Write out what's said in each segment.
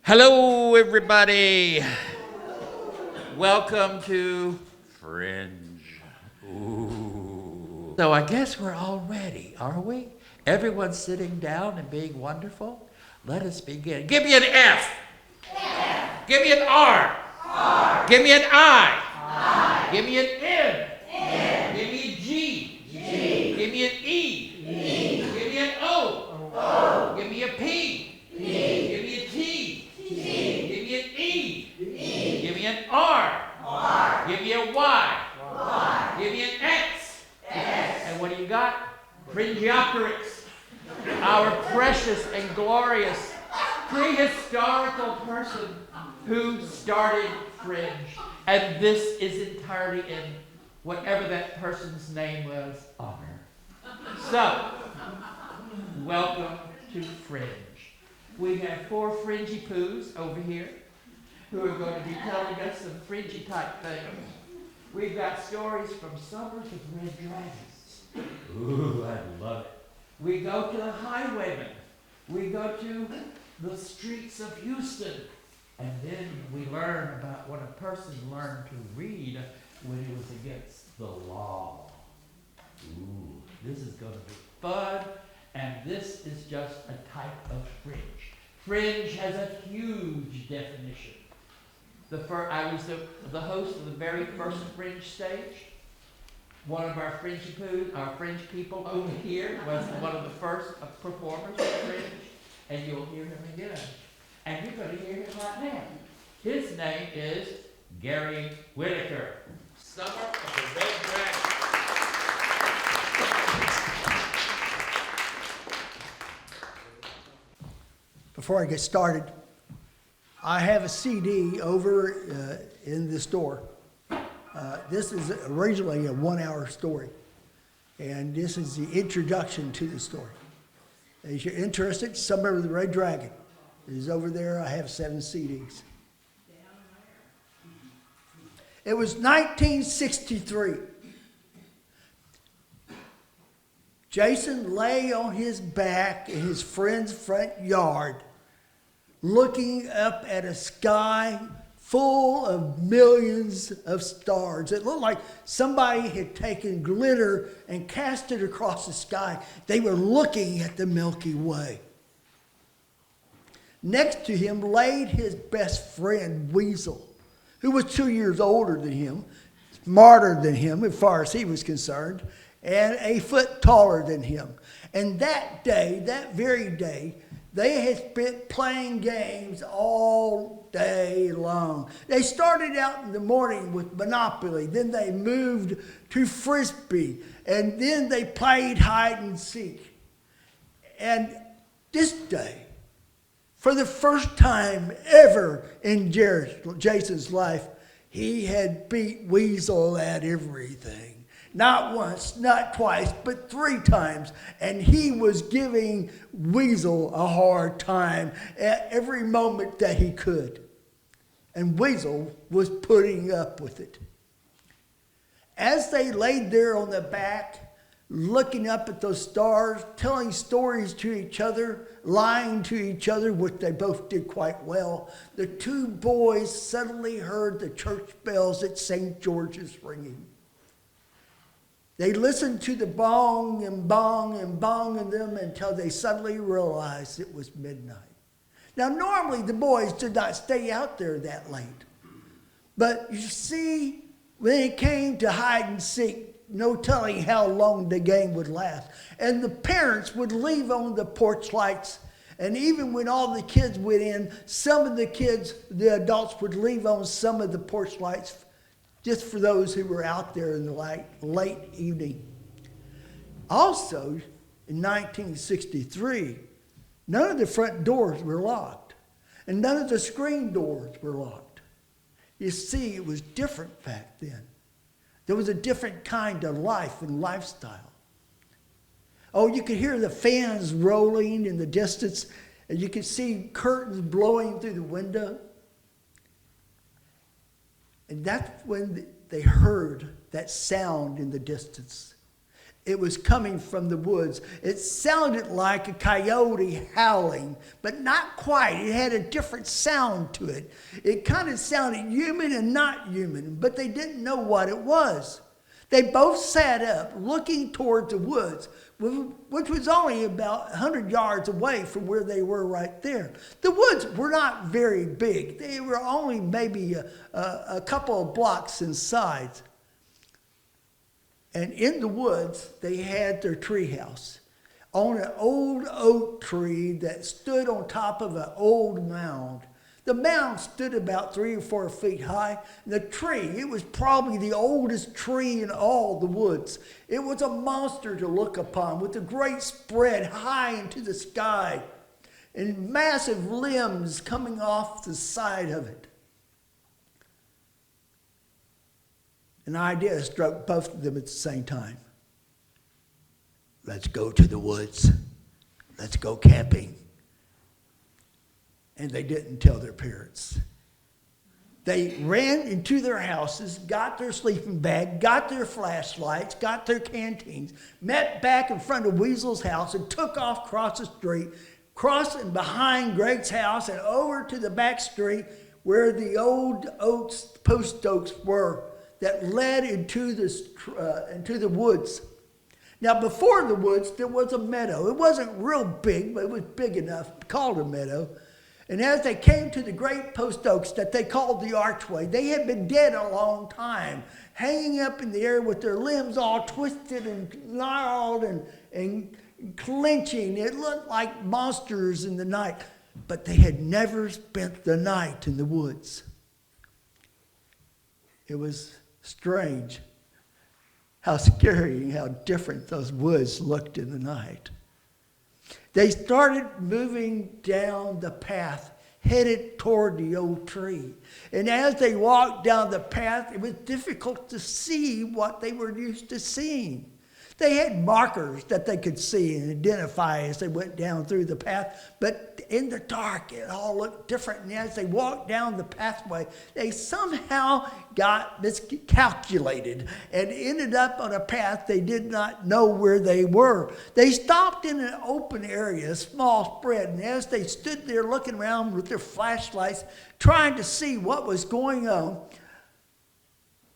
Hello, everybody. Welcome to Fringe. Ooh. So I guess we're all ready, are we? Everyone's sitting down and being wonderful. Let us begin. Give me an F. F. Give me an R. R. Give me an I. I. Give me an N. N. Give me a G. G. Give me an E. E. Give me an O. O. Give me a P. P. Give me a T. Give me an E. E. Give me an R. R. Give me a Y. Y. Give me an X. X. And what do you got? Fringeocorix. Our precious and glorious prehistorical person who started Fringe. And this is entirely in whatever that person's name was, honor. So, welcome to Fringe. We have 4 fringy poos over here who are going to be telling us some fringy type things. We've got stories from Summers of Red Dragons. Ooh, I love it. We go to the highwaymen. We go to the streets of Houston. And then we learn about when a person learned to read when he was against the law. Ooh, this is going to be fun. And this is just a type of fringe. Fringe has a huge definition. I was the host of the very first Fringe stage. One of our fringe people over here was one of the first performers of Fringe. And you'll hear him again. And you're going to hear him right now. His name is Gary Whitaker. Summer of the Red Dragon. Before I get started, I have a CD over in the store. This is originally a 1-hour story, and this is the introduction to the story. If you're interested, Summer of the Red Dragon is over there. I have 7 CDs. It was 1963. Jason lay on his back in his friend's front yard, looking up at a sky full of millions of stars. It looked like somebody had taken glitter and cast it across the sky. They were looking at the Milky Way. Next to him laid his best friend, Weasel, who was 2 years older than him, smarter than him as far as he was concerned, and a foot taller than him. And that day, that very day, they had spent playing games all day long. They started out in the morning with Monopoly, then they moved to Frisbee, and then they played hide and seek. And this day, for the first time ever in Jason's life, he had beat Weasel at everything. Not once, not twice, but 3 times. And he was giving Weasel a hard time at every moment that he could. And Weasel was putting up with it. As they laid there on the back, looking up at those stars, telling stories to each other, lying to each other, which they both did quite well, the 2 boys suddenly heard the church bells at St. George's ringing. They listened to the bong and bong and bong in them until they suddenly realized it was midnight. Now, normally the boys did not stay out there that late. But you see, when it came to hide and seek, no telling how long the game would last. And the parents would leave on the porch lights. And even when all the kids went in, some of the kids, the adults, would leave on some of the porch lights just for those who were out there in the late evening. Also, in 1963, none of the front doors were locked, and none of the screen doors were locked. You see, it was different back then. There was a different kind of life and lifestyle. Oh, you could hear the fans rolling in the distance, and you could see curtains blowing through the window. And that's when they heard that sound in the distance. it was coming from the woods. It sounded like a coyote howling, but not quite. It had a different sound to it. It kind of sounded human and not human, but they didn't know what it was. They both sat up, looking toward the woods, which was only about 100 yards away from where they were right there. The woods were not very big. They were only maybe a couple of blocks in size. And in the woods, they had their treehouse on an old oak tree that stood on top of an old mound. The mound stood about 3 or 4 feet high. The tree, it was probably the oldest tree in all the woods. It was a monster to look upon, with a great spread high into the sky and massive limbs coming off the side of it. An idea struck both of them at the same time. Let's go to the woods. Let's go camping. And they didn't tell their parents. They ran into their houses, got their sleeping bag, got their flashlights, got their canteens, met back in front of Weasel's house and took off across the street, crossing behind Greg's house and over to the back street where the old post oaks were that led into the woods. Now, before the woods, there was a meadow. It wasn't real big, but it was big enough, called a meadow. And as they came to the great post oaks that they called the archway, they had been dead a long time, hanging up in the air with their limbs all twisted and gnarled and clenching. It looked like monsters in the night, but they had never spent the night in the woods. It was strange how scary and how different those woods looked in the night. They started moving down the path, headed toward the old tree. And as they walked down the path, it was difficult to see what they were used to seeing. They had markers that they could see and identify as they went down through the path, but in the dark, it all looked different. And as they walked down the pathway, they somehow got miscalculated and ended up on a path they did not know where they were. They stopped in an open area, a small spread, and as they stood there looking around with their flashlights, trying to see what was going on,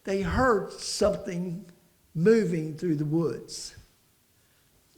they heard something moving through the woods.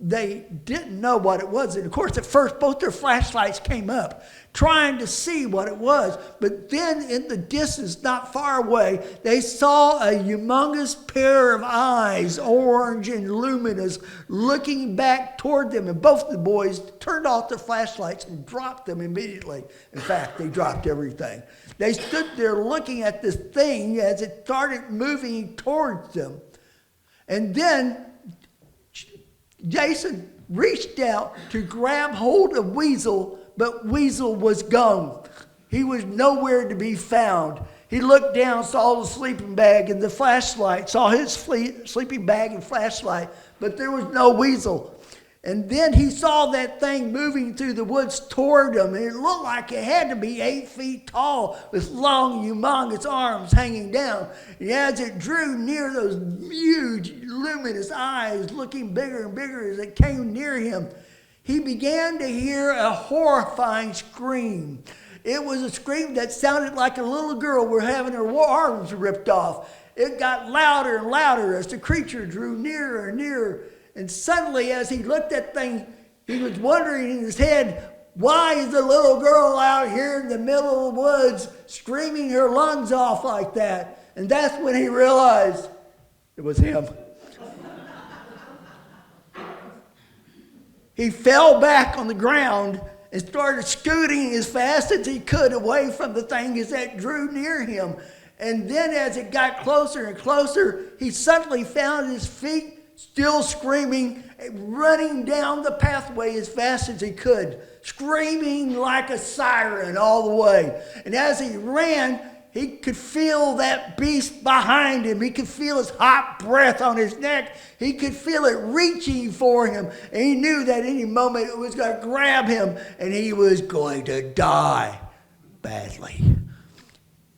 They didn't know what it was. And of course, at first, both their flashlights came up, trying to see what it was. But then in the distance, not far away, they saw a humongous pair of eyes, orange and luminous, looking back toward them. And both the boys turned off their flashlights and dropped them immediately. In fact, they dropped everything. They stood there looking at this thing as it started moving towards them. And then Jason reached out to grab hold of Weasel, but Weasel was gone. He was nowhere to be found. He looked down, saw the sleeping bag and the flashlight, saw his sleeping bag and flashlight, but there was no Weasel. And then he saw that thing moving through the woods toward him. And it looked like it had to be 8 feet tall with long, humongous arms hanging down. And as it drew near, those huge, luminous eyes looking bigger and bigger as it came near him, he began to hear a horrifying scream. It was a scream that sounded like a little girl were having her arms ripped off. It got louder and louder as the creature drew nearer and nearer. And suddenly, as he looked at things, he was wondering in his head, why is the little girl out here in the middle of the woods screaming her lungs off like that? And that's when he realized it was him. He fell back on the ground and started scooting as fast as he could away from the thing as that drew near him. And then as it got closer and closer, he suddenly found his feet still screaming, running down the pathway as fast as he could, screaming like a siren all the way. And as he ran, he could feel that beast behind him. He could feel his hot breath on his neck. He could feel it reaching for him. And he knew that any moment it was going to grab him and he was going to die badly.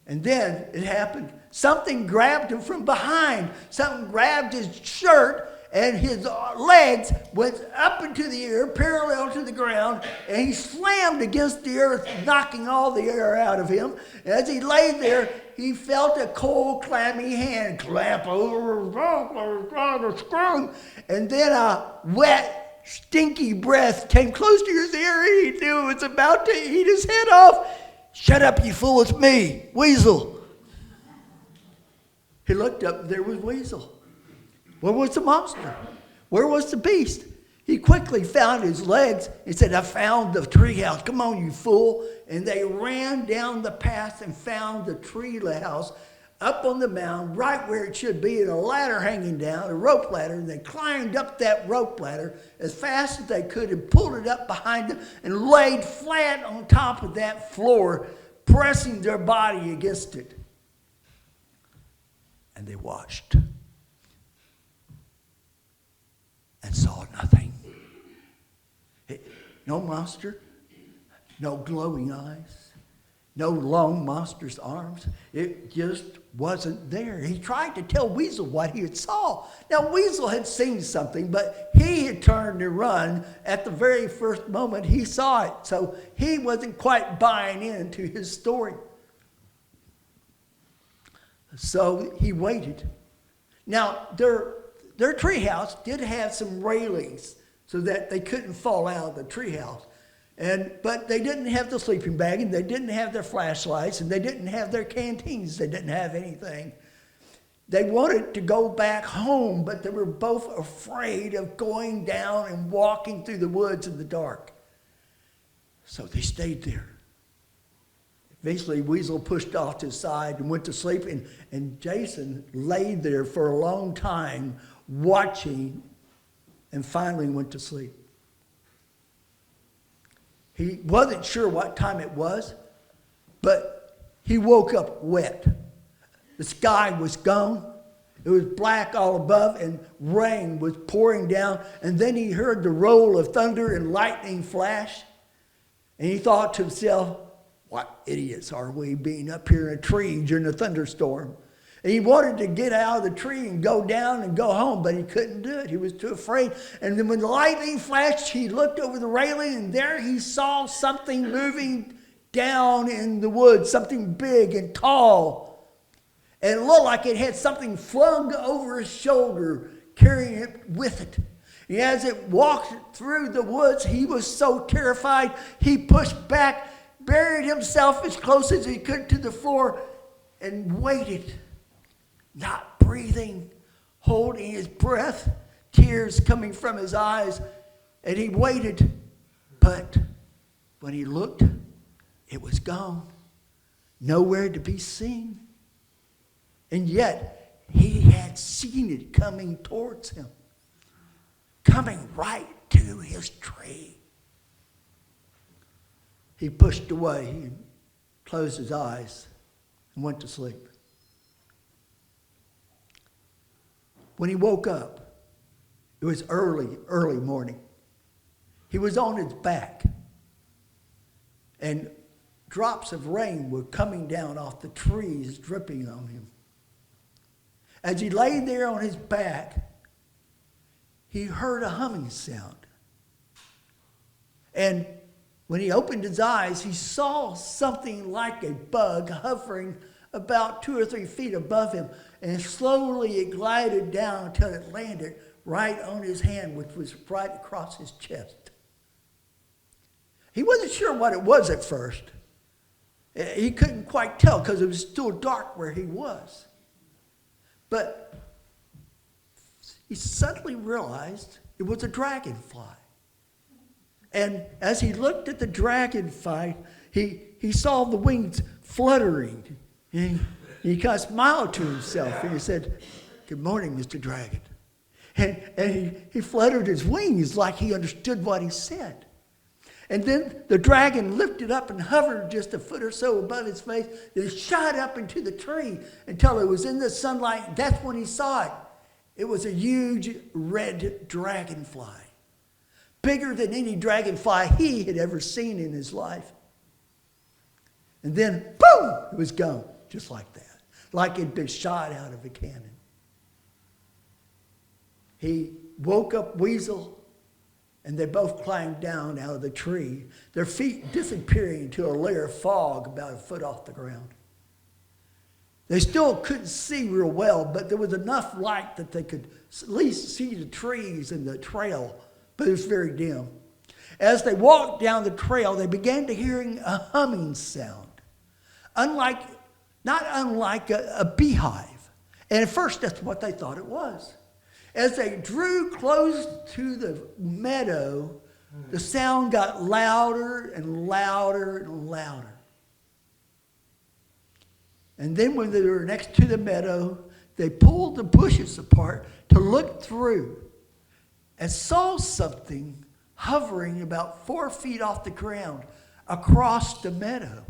And then it happened. Something grabbed him from behind. Something grabbed his shirt and his legs went up into the air, parallel to the ground, and he slammed against the earth, knocking all the air out of him. As he lay there, he felt a cold, clammy hand clamp over his mouth like trying to scream, and then a wet, stinky breath came close to his ear, and he knew it was about to eat his head off. "Shut up, you fool, it's me, Weasel." He looked up, and there was Weasel. Where was the monster? Where was the beast? He quickly found his legs and said, "I found the treehouse. Come on, you fool." And they ran down the path and found the tree house up on the mound, right where it should be, and a ladder hanging down, a rope ladder. And they climbed up that rope ladder as fast as they could and pulled it up behind them and laid flat on top of that floor, pressing their body against it. And they watched and saw nothing. No monster, no glowing eyes, no long monster's arms. It just wasn't there. He tried to tell Weasel what he had saw. Now, Weasel had seen something, but he had turned to run at the very first moment he saw it. So he wasn't quite buying into his story. So he waited. Now, their treehouse did have some railings so that they couldn't fall out of the treehouse. But they didn't have the sleeping bag, and they didn't have their flashlights, and they didn't have their canteens. They didn't have anything. They wanted to go back home, but they were both afraid of going down and walking through the woods in the dark. So they stayed there. Eventually, Weasel pushed off to the side and went to sleep, and Jason laid there for a long time watching and finally went to sleep. He wasn't sure what time it was, but he woke up wet. The sky was gone. It was black all above, and rain was pouring down. And then he heard the roll of thunder and lightning flash. And he thought to himself, "What idiots are we being up here in a tree during a thunderstorm?" And he wanted to get out of the tree and go down and go home, but he couldn't do it. He was too afraid. And then when the lightning flashed, he looked over the railing, and there he saw something moving down in the woods, something big and tall. And it looked like it had something flung over his shoulder, carrying it with it. And as it walked through the woods, he was so terrified, he pushed back, buried himself as close as he could to the floor, and waited. Not breathing, holding his breath, tears coming from his eyes, and he waited. But when he looked, it was gone, nowhere to be seen. And yet, he had seen it coming towards him, coming right to his tree. He pushed away and closed his eyes and went to sleep. When he woke up, it was early morning. He was on his back, and drops of rain were coming down off the trees, dripping on him. As he lay there on his back, he heard a humming sound. And when he opened his eyes, he saw something like a bug hovering about 2 or 3 feet above him, and slowly it glided down until it landed right on his hand, which was right across his chest. He wasn't sure what it was at first. He couldn't quite tell because it was still dark where he was. But he suddenly realized it was a dragonfly. And as he looked at the dragonfly, he saw the wings fluttering. And he kind of smiled to himself, and he said, "Good morning, Mr. Dragon." And he fluttered his wings like he understood what he said. And then the dragon lifted up and hovered just a foot or so above his face. Then shot up into the tree until it was in the sunlight. That's when he saw it. It was a huge red dragonfly, bigger than any dragonfly he had ever seen in his life. And then, boom, it was gone, just like that, like it'd been shot out of a cannon. He woke up Weasel, and they both climbed down out of the tree, their feet disappearing into a layer of fog about a foot off the ground. They still couldn't see real well, but there was enough light that they could at least see the trees and the trail, but it was very dim. As they walked down the trail, they began to hearing a humming sound, not unlike a beehive. And at first, that's what they thought it was. As they drew close to the meadow, the sound got louder and louder and louder. And then when they were next to the meadow, they pulled the bushes apart to look through and saw something hovering about 4 feet off the ground across the meadow.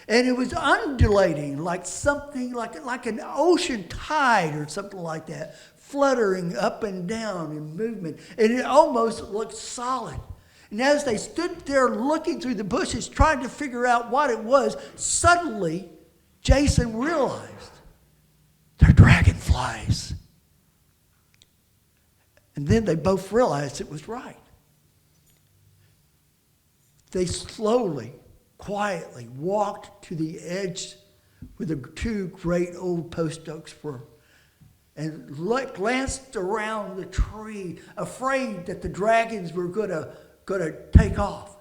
And it was undulating like something like an ocean tide or something like that, fluttering up and down in movement. And it almost looked solid. And as they stood there looking through the bushes, trying to figure out what it was, suddenly Jason realized they're dragonflies. And then they both realized it was right. They slowly, quietly walked to the edge where the two great old post oaks were and glanced around the tree, afraid that the dragons were going to take off.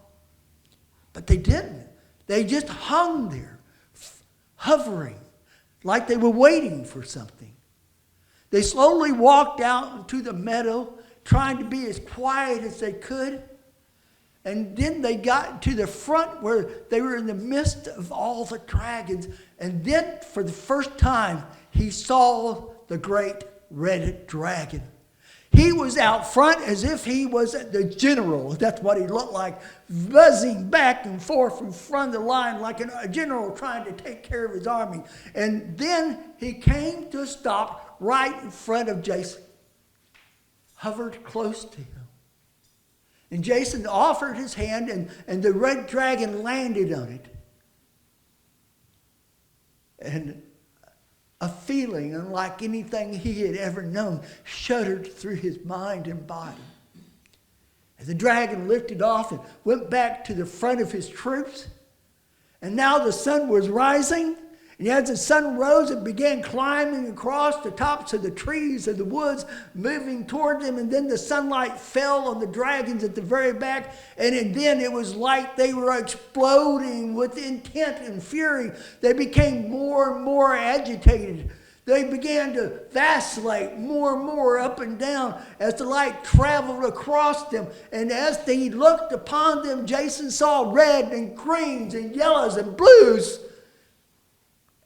But they didn't. They just hung there, hovering, like they were waiting for something. They slowly walked out into the meadow, trying to be as quiet as they could. And then they got to the front where they were in the midst of all the dragons. And then, for the first time, he saw the great red dragon. He was out front as if he was the general. That's what he looked like, buzzing back and forth in front of the line like a general trying to take care of his army. And then he came to a stop right in front of Jason, hovered close to him. And Jason offered his hand, and the red dragon landed on it. And a feeling unlike anything he had ever known shuddered through his mind and body. As the dragon lifted off and went back to the front of his troops, and now the sun was rising, and as the sun rose, it began climbing across the tops of the trees of the woods, moving toward them. And then the sunlight fell on the dragons at the very back. And then it was like they were exploding with intent and fury. They became more and more agitated. They began to vacillate more and more up and down as the light traveled across them. And as they looked upon them, Jason saw red and greens and yellows and blues.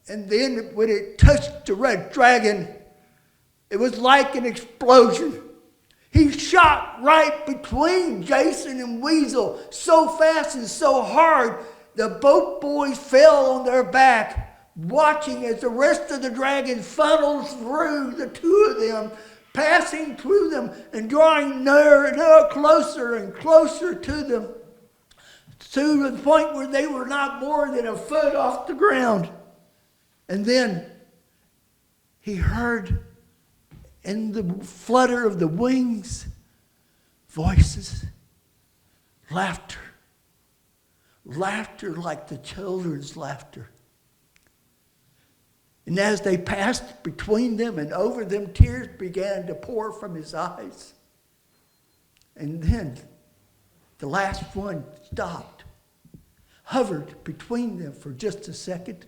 And then when it touched the red dragon, it was like an explosion. He shot right between Jason and Weasel so fast and so hard, the both boys fell on their back, watching as the rest of the dragon funneled through the two of them, passing through them and drawing nearer, closer and closer to them, to the point where they were not more than a foot off the ground. And then he heard in the flutter of the wings voices, laughter like the children's laughter. And as they passed between them and over them, tears began to pour from his eyes. And then the last one stopped, hovered between them for just a second,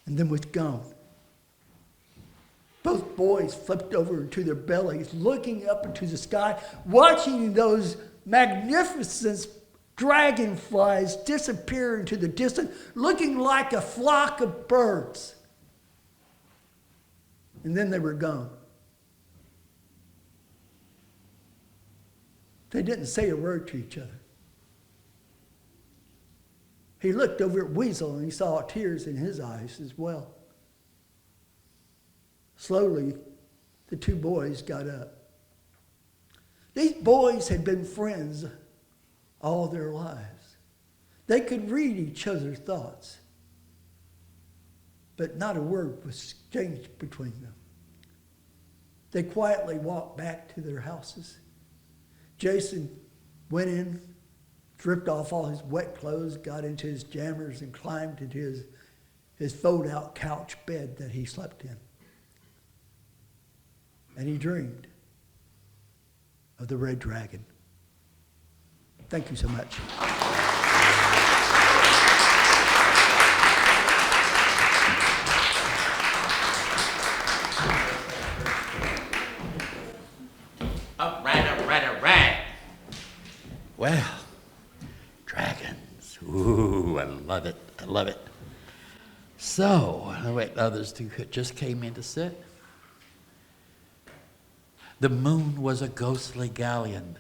and then was gone. Both boys flipped over into their bellies, looking up into the sky, watching those magnificent dragonflies disappear into the distance, looking like a flock of birds. And then they were gone. They didn't say a word to each other. He looked over at Weasel and he saw tears in his eyes as well. Slowly, the two boys got up. These boys had been friends all their lives. They could read each other's thoughts, but not a word was exchanged between them. They quietly walked back to their houses. Jason went in, stripped off all his wet clothes, got into his jammers, and climbed into his fold-out couch bed that he slept in. And he dreamed of the red dragon. Thank you so much. All right. Well, dragons. Ooh, I love it. So, wait, others two just came in to sit. The moon was a ghostly galleon.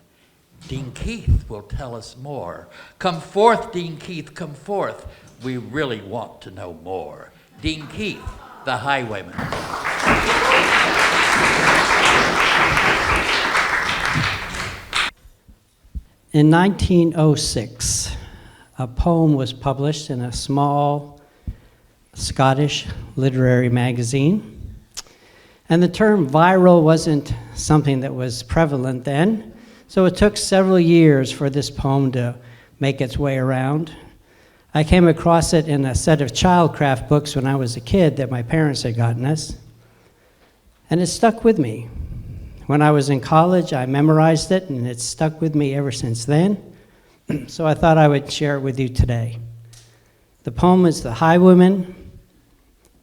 Dean Keith will tell us more. Come forth, Dean Keith, come forth. We really want to know more. Dean Keith, the highwayman. In 1906, a poem was published in a small Scottish literary magazine. And the term viral wasn't something that was prevalent then, so it took several years for this poem to make its way around. I came across it in a set of childcraft books when I was a kid that my parents had gotten us, and it stuck with me. When I was in college, I memorized it, and it's stuck with me ever since then, so I thought I would share it with you today. The poem is The Highwayman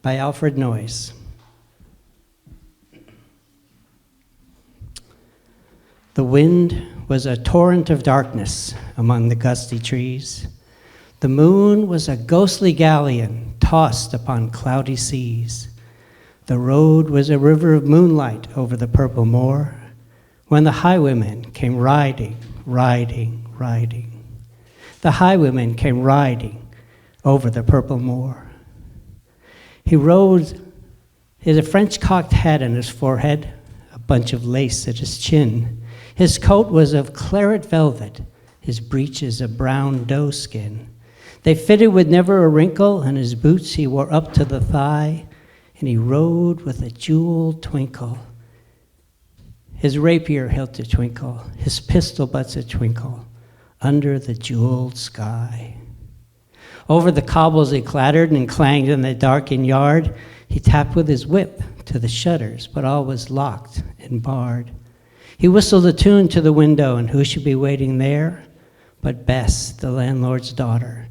by Alfred Noyes. The wind was a torrent of darkness among the gusty trees. The moon was a ghostly galleon tossed upon cloudy seas. The road was a river of moonlight over the purple moor, when the highwayman came riding. The highwayman came riding over the purple moor. He rode, he had a French cocked hat on his forehead, a bunch of lace at his chin. His coat was of claret velvet, his breeches of brown doe skin. They fitted with never a wrinkle, and his boots he wore up to the thigh, and he rode with a jeweled twinkle. His rapier hilt a twinkle, his pistol butts a twinkle, under the jeweled sky. Over the cobbles he clattered and clanged in the darkened yard. He tapped with his whip to the shutters, but all was locked and barred. He whistled a tune to the window, and who should be waiting there but Bess, the landlord's daughter,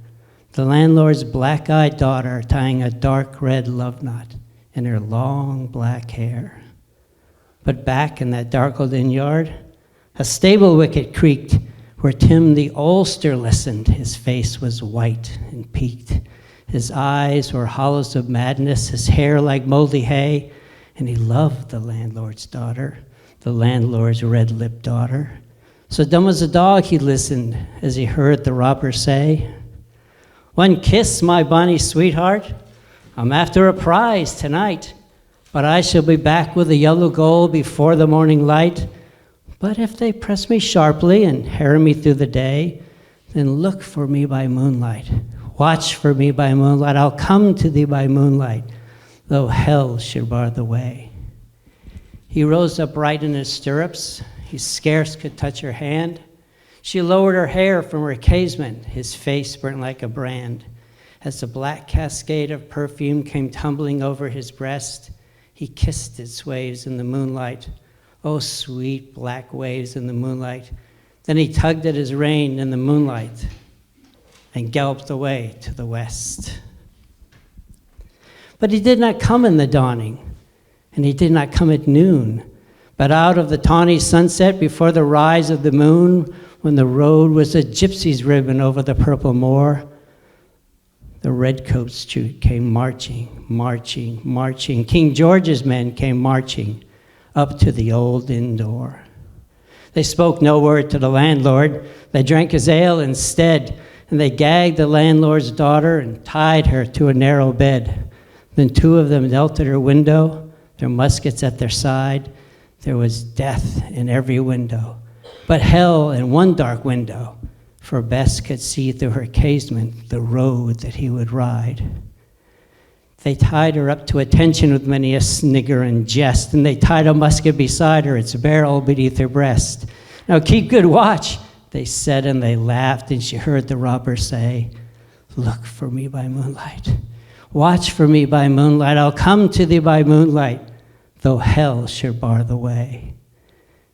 the landlord's black-eyed daughter, tying a dark red love knot in her long black hair. But back in that darkened yard, a stable wicket creaked, where Tim the oldster listened. His face was white and peaked. His eyes were hollows of madness, his hair like moldy hay, and he loved the landlord's daughter, the landlord's red-lipped daughter. So dumb as a dog he listened as he heard the robber say, "One kiss, my bonny sweetheart. I'm after a prize tonight, but I shall be back with the yellow gold before the morning light. But if they press me sharply and harry me through the day, then look for me by moonlight. Watch for me by moonlight. I'll come to thee by moonlight, though hell should bar the way." He rose upright in his stirrups. He scarce could touch her hand. She lowered her hair from her casement. His face burnt like a brand. As the black cascade of perfume came tumbling over his breast, he kissed its waves in the moonlight. Oh, sweet black waves in the moonlight. Then he tugged at his rein in the moonlight and galloped away to the west. But he did not come in the dawning, and he did not come at noon, but out of the tawny sunset before the rise of the moon, when the road was a gypsy's ribbon over the purple moor, the redcoats came marching. King George's men came marching up to the old inn door. They spoke no word to the landlord. They drank his ale instead, and they gagged the landlord's daughter and tied her to a narrow bed. Then two of them knelt at her window, their muskets at their side. There was death in every window, but hell in one dark window, for Bess could see through her casement the road that he would ride. They tied her up to attention with many a snigger and jest, and they tied a musket beside her, its barrel beneath her breast. Now keep good watch, they said, and they laughed, and she heard the robber say, look for me by moonlight. Watch for me by moonlight. I'll come to thee by moonlight, though hell should bar the way.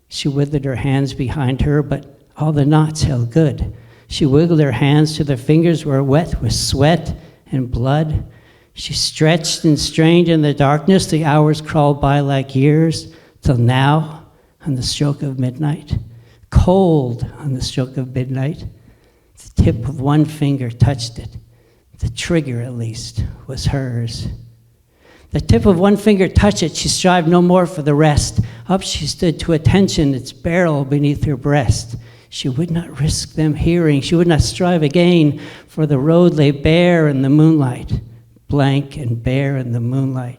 She withered her hands behind her, but all the knots held good. She wiggled her hands till their fingers were wet with sweat and blood. She stretched and strained in the darkness. The hours crawled by like years, till now, on the stroke of midnight, cold on the stroke of midnight, the tip of one finger touched it. The trigger, at least, was hers. The tip of one finger touched it. She strived no more for the rest. Up she stood to attention, its barrel beneath her breast. She would not risk them hearing. She would not strive again, for the road lay bare in the moonlight, blank and bare in the moonlight,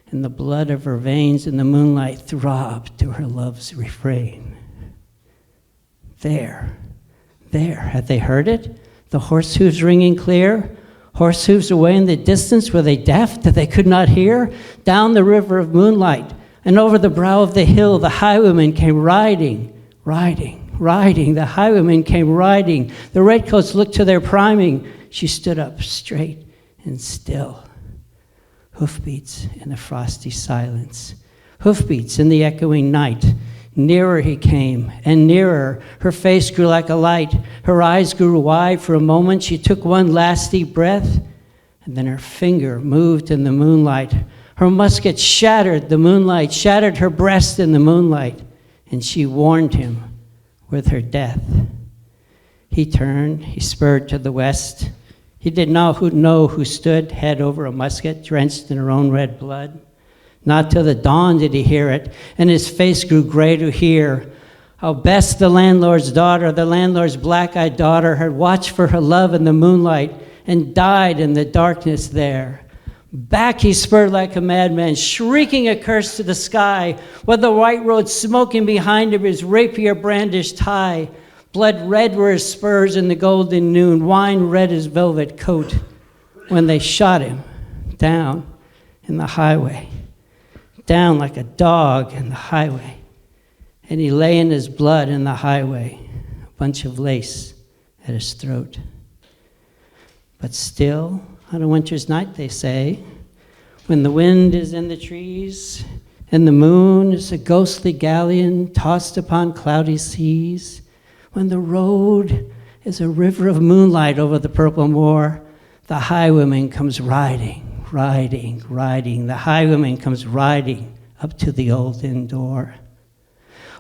and the blood of her veins in the moonlight throbbed to her love's refrain. There, had they heard it? The horse hooves ringing clear? Horse hooves away in the distance, were they deaf that they could not hear? Down the river of moonlight, and over the brow of the hill, the highwaymen came riding. The highwaymen came riding. The redcoats looked to their priming. She stood up straight and still. Hoofbeats in the frosty silence. Hoofbeats in the echoing night. Nearer he came, and nearer. Her face grew like a light. Her eyes grew wide for a moment. She took one last deep breath, and then her finger moved in the moonlight. Her musket shattered the moonlight, shattered her breast in the moonlight, and she warned him with her death. He turned, he spurred to the west. He did not know who stood, head over a musket, drenched in her own red blood. Not till the dawn did he hear it, and his face grew gray to hear. How Bess, the landlord's daughter, the landlord's black-eyed daughter, had watched for her love in the moonlight and died in the darkness there. Back he spurred like a madman, shrieking a curse to the sky, with the white road smoking behind him, his rapier brandished high. Blood red were his spurs in the golden noon, wine red his velvet coat, when they shot him down in the highway, down like a dog in the highway. And he lay in his blood in the highway, a bunch of lace at his throat. But still, on a winter's night, they say, when the wind is in the trees and the moon is a ghostly galleon tossed upon cloudy seas, when the road is a river of moonlight over the purple moor, the highwayman comes riding. The highwayman comes riding up to the old inn door.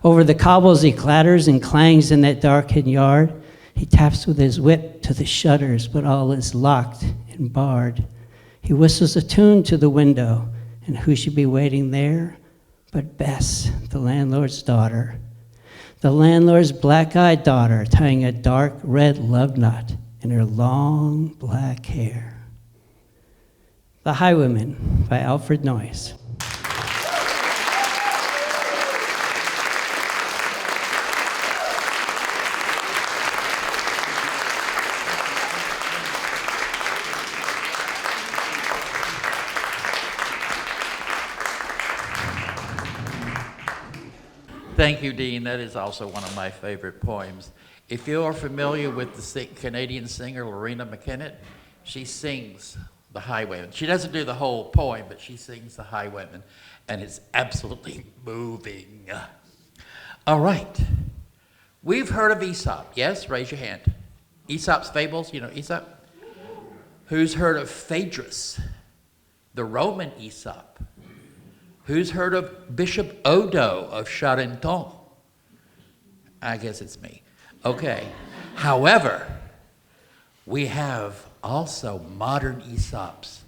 Over the cobbles he clatters and clangs in that darkened yard. He taps with his whip to the shutters, but all is locked and barred. He whistles a tune to the window, and who should be waiting there but Bess, the landlord's daughter. The landlord's black-eyed daughter, tying a dark red love knot in her long black hair. The Highwayman by Alfred Noyes. Thank you, Dean. That is also one of my favorite poems. If you are familiar with the Canadian singer Lorena McKennitt, she sings The Highwayman. She doesn't do the whole poem, but she sings The Highwayman, and it's absolutely moving. All right. We've heard of Aesop. Yes? Raise your hand. Aesop's Fables, you know Aesop? Who's heard of Phaedrus, the Roman Aesop? Who's heard of Bishop Odo of Charenton? I guess it's me. Okay. However, we have also modern Aesops.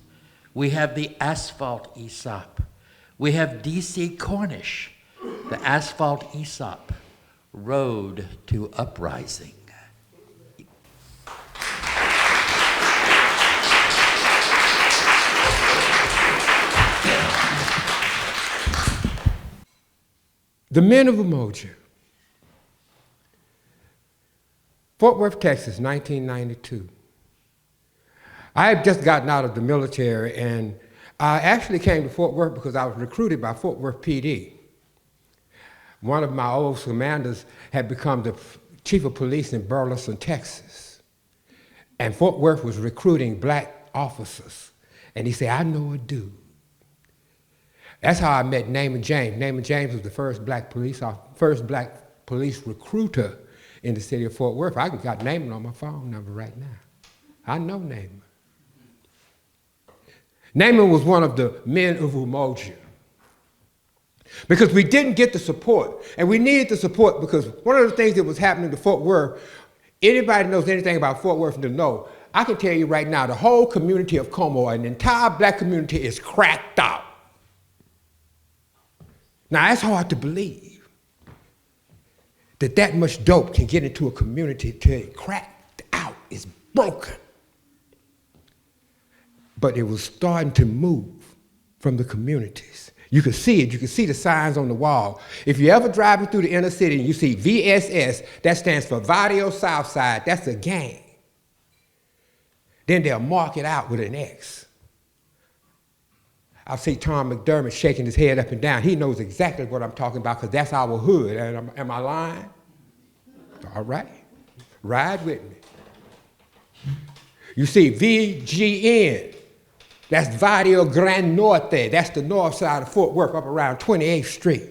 We have the asphalt Aesop. We have D.C. Cornish, the asphalt Aesop, Road to Uprising. The Men of Umoja. Fort Worth, Texas, 1992. I had just gotten out of the military, and I actually came to Fort Worth because I was recruited by Fort Worth PD. One of my old commanders had become the chief of police in Burleson, Texas. And Fort Worth was recruiting black officers. And he said, I know a dude. That's how I met Naaman James. Naaman James was the first black police recruiter in the city of Fort Worth. I got Naaman on my phone number right now. I know Naaman. Naaman was one of the men of Umoja. Because we didn't get the support, and we needed the support because one of the things that was happening to Fort Worth, anybody knows anything about Fort Worth to know, I can tell you right now, the whole community of Como, an entire black community is cracked out. Now that's hard to believe, that much dope can get into a community till it cracked out, it's broken. But it was starting to move from the communities. You could see it. You could see the signs on the wall. If you're ever driving through the inner city and you see VSS, that stands for Video Southside, that's a gang. Then they'll mark it out with an X. I see Tom McDermott shaking his head up and down. He knows exactly what I'm talking about because that's our hood. Am I lying? All right. Ride with me. You see VGN. That's Vadio Gran Norte. That's the north side of Fort Worth, up around 28th Street.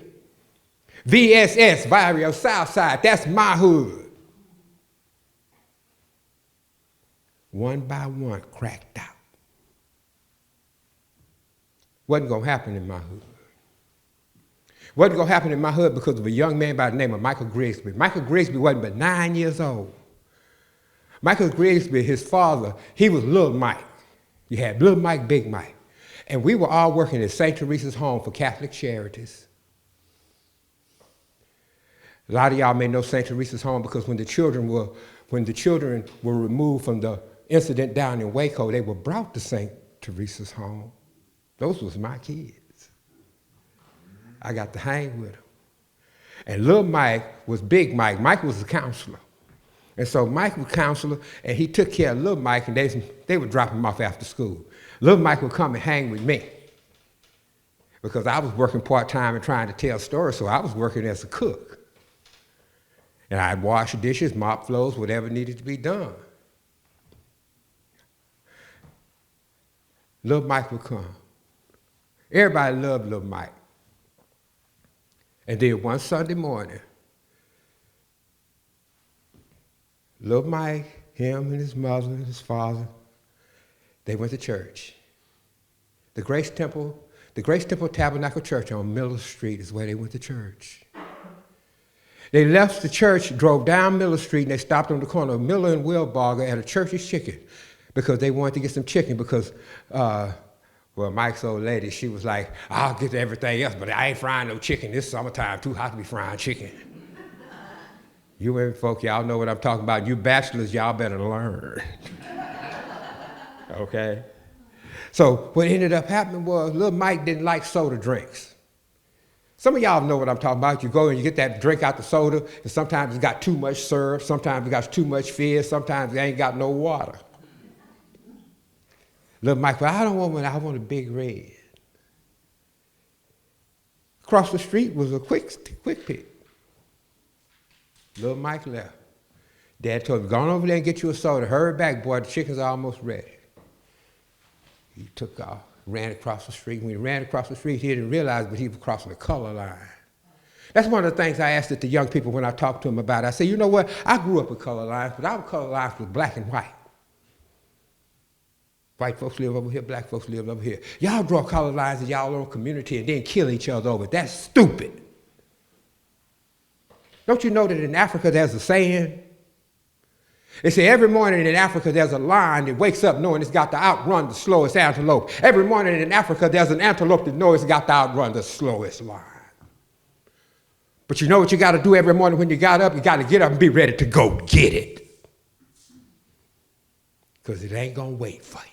VSS, Vario Southside, that's my hood. One by one, cracked out. Wasn't going to happen in my hood. Wasn't going to happen in my hood because of a young man by the name of Michael Grigsby. Michael Grigsby wasn't but 9 years old. Michael Grigsby, his father, he was Little Mike. You had Little Mike, Big Mike. And we were all working at St. Teresa's Home for Catholic Charities. A lot of y'all may know St. Teresa's Home because when the children were removed from the incident down in Waco, they were brought to St. Teresa's Home. Those was my kids. I got to hang with them. And Little Mike was Big Mike. Mike was the counselor. And so Mike was counselor, and he took care of Little Mike, and they would drop him off after school. Little Mike would come and hang with me because I was working part-time and trying to tell stories, so I was working as a cook. And I'd wash the dishes, mop floors, whatever needed to be done. Little Mike would come. Everybody loved Little Mike. And then one Sunday morning, Little Mike, him and his mother and his father, they went to church. The Grace Temple Tabernacle Church on Miller Street is where they went to church. They left the church, drove down Miller Street, and they stopped on the corner of Miller and Wilbarger at a Church's Chicken because they wanted to get some chicken because, Mike's old lady, she was like, I'll get to everything else, but I ain't frying no chicken. This summertime, too hot to be frying chicken. You women folk, y'all know what I'm talking about. You bachelors, y'all better learn. Okay? So what ended up happening was Little Mike didn't like soda drinks. Some of y'all know what I'm talking about. You go and you get that drink out the soda, and sometimes it's got too much syrup, sometimes it got too much fizz, sometimes it ain't got no water. Little Mike, well, I don't want one, I want a big red. Across the street was a quick pick. Little Mike left. Dad told him, go on over there and get you a soda. Hurry back, boy, the chicken's almost ready. He took off, ran across the street. When he ran across the street, he didn't realize, but he was crossing the color line. That's one of the things I asked the young people when I talked to them about it. I said, you know what? I grew up with color lines, but our color lines was black and white. White folks live over here, black folks live over here. Y'all draw color lines in y'all own community and then kill each other over it. That's stupid. Don't you know that in Africa there's a saying? They say every morning in Africa there's a lion that wakes up knowing it's got to outrun the slowest antelope. Every morning in Africa there's an antelope that knows it's got to outrun the slowest lion. But you know what you got to do every morning when you got up? You got to get up and be ready to go get it. Because it ain't going to wait for you.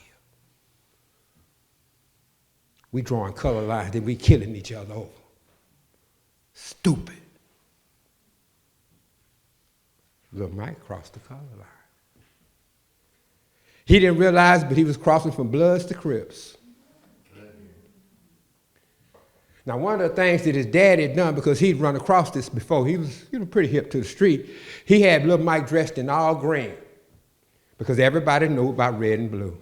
We drawing color lines, then we killing each other over. Stupid. Little Mike crossed the color line. He didn't realize, but he was crossing from Bloods to Crips. Now, one of the things that his dad had done, because he'd run across this before, he was pretty hip to the street, he had little Mike dressed in all green, because everybody knew about red and blue.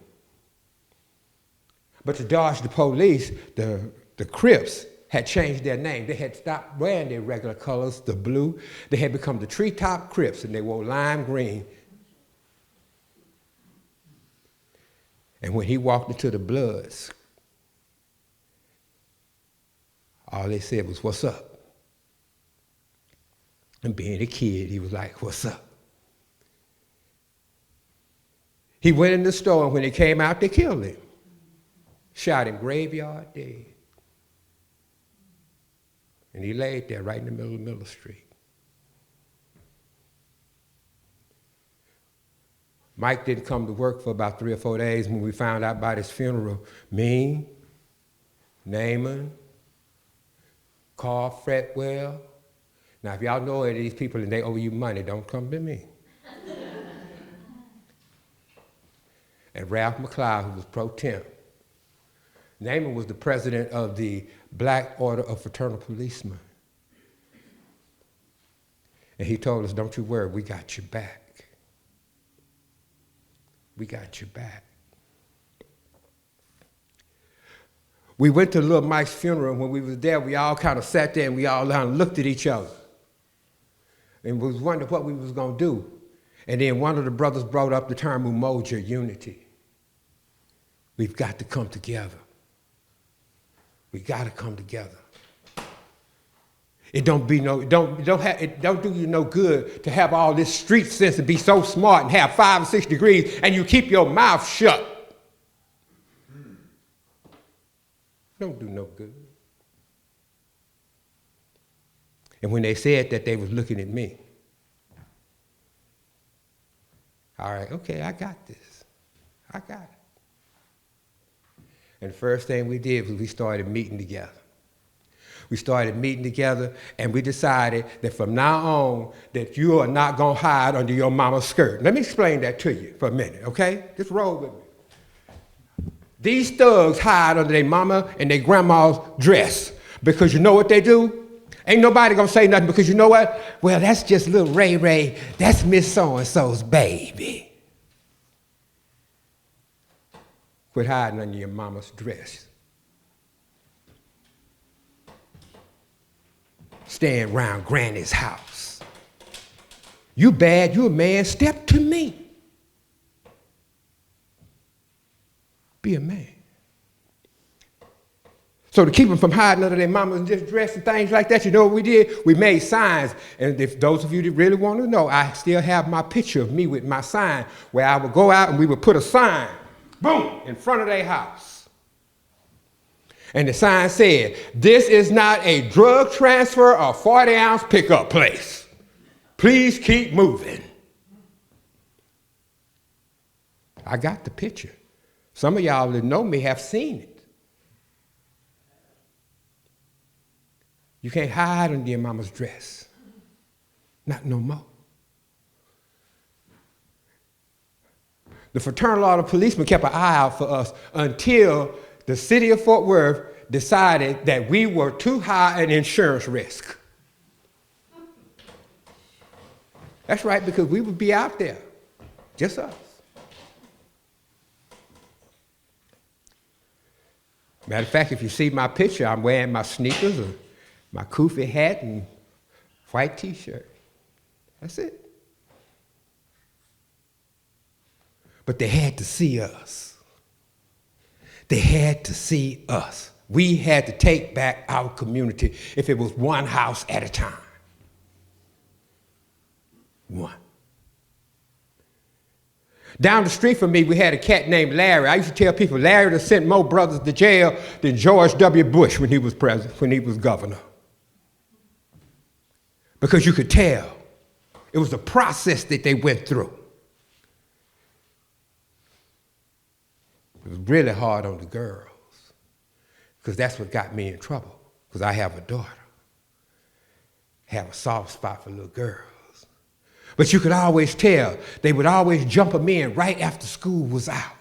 But to dodge the police, the Crips had changed their name. They had stopped wearing their regular colors, the blue. They had become the Treetop Crips, and they wore lime green. And when he walked into the Bloods, all they said was, "What's up?" And being a kid, he was like, "What's up?" He went in the store, and when he came out, they killed him. Shot him graveyard dead. And he laid there right in the middle of Miller Street. Mike didn't come to work for about 3 or 4 days. When we found out about his funeral, me, Naaman, Carl Fretwell. Now, if y'all know any of these people and they owe you money, don't come to me. And Ralph McLeod, who was pro temp. Naaman was the president of the Black Order of Fraternal Policemen. And he told us, "Don't you worry, we got your back. We got your back." We went to little Mike's funeral, and when we was there, we all kind of sat there and we all kind of looked at each other. And we was wondering what we was going to do. And then one of the brothers brought up the term Umoja, unity. We've got to come together. We got to come together. It don't do you no good to have all this street sense and be so smart and have 5 or 6 degrees and you keep your mouth shut. Don't do no good. And when they said that, they was looking at me. All right, okay, I got this. I got it. And the first thing we did was we started meeting together. We started meeting together, and we decided that from now on, that you are not going to hide under your mama's skirt. Let me explain that to you for a minute, okay? Just roll with me. These thugs hide under their mama and their grandma's dress because you know what they do? Ain't nobody going to say nothing because you know what? Well, that's just little Ray Ray. That's Miss So-and-so's baby. Quit hiding under your mama's dress. Staying around Granny's house. You bad, you a man, step to me. Be a man. So to keep them from hiding under their mama's dress and things like that, you know what we did? We made signs. And if those of you that really want to know, I still have my picture of me with my sign where I would go out and we would put a sign, boom, in front of their house. And the sign said, "This is not a drug transfer or 40-ounce pickup place. Please keep moving." I got the picture. Some of y'all that know me have seen it. You can't hide under your mama's dress. Not no more. The Fraternal Order of Policemen kept an eye out for us until the city of Fort Worth decided that we were too high an insurance risk. That's right, because we would be out there, just us. Matter of fact, if you see my picture, I'm wearing my sneakers, and my kufi hat, and white t-shirt. That's it. But they had to see us. They had to see us. We had to take back our community if it was one house at a time. One. Down the street from me, we had a cat named Larry. I used to tell people Larry had sent more brothers to jail than George W. Bush when he was president, when he was governor. Because you could tell. It was the process that they went through. It was really hard on the girls, because that's what got me in trouble, because I have a daughter. Have a soft spot for little girls. But you could always tell, they would always jump them in right after school was out.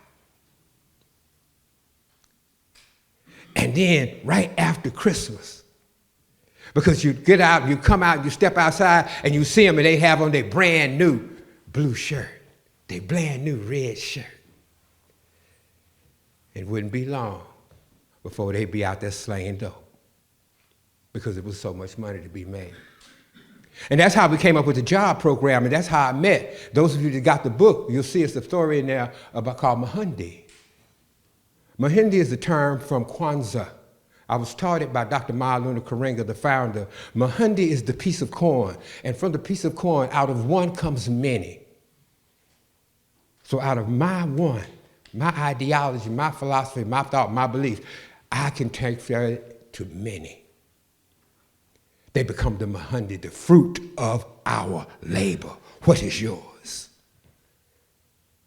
And then right after Christmas, because you get out, you come out, you step outside, and you see them, and they have on their brand new blue shirt, their brand new red shirt. It wouldn't be long before they'd be out there slinging dope because it was so much money to be made. And that's how we came up with the job program, and that's how I met. Those of you that got the book, you'll see it's a story in there about called Mahundi. Mahundi is the term from Kwanzaa. I was taught it by Dr. Maluna Karenga, the founder. Mahundi is the piece of corn, and from the piece of corn, out of one comes many. So out of my one, my ideology, my philosophy, my thought, my belief, I can transfer it to many. They become the Mahundi, the fruit of our labor. What is yours?